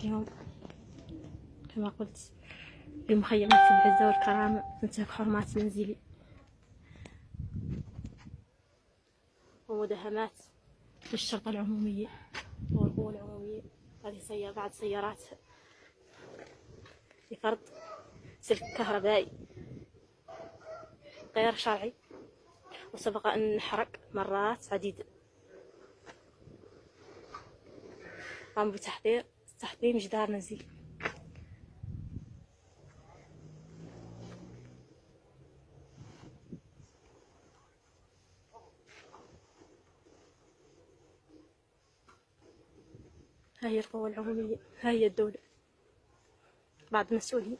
اليوم كما قلت بمخيمات العزة والكرامة تنتهك حرمات منزلي ومداهمات للشرطة العمومية والقوة العمومية. هذه بعض سيارات لفرض سلك كهربائي غير شرعي، وسبق أن انحرق مرات عديدة. قاموا بتحطيم جدار نزيل. ها هي القوة العمومية، ها هي الدولة، بعض المسؤولين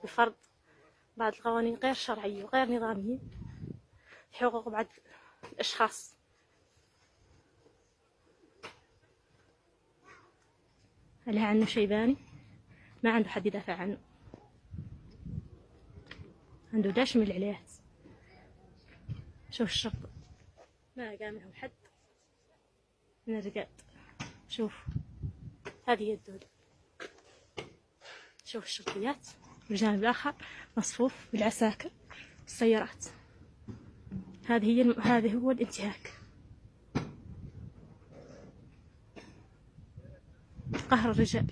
بفرض بعض القوانين غير شرعية وغير نظامية في حقوق بعض الأشخاص. هلها عنه شيباني ما عنده حد يدافع عنه، عنده داش من العليات. شوف الشرطة ما قام لهم حد من الرقاد. شوف هذه هي الدولة. شوف الشرطيات والجانب الآخر مصفوف بالعساكر والسيارات. هذه هو الانتهاك، قهر الرجال.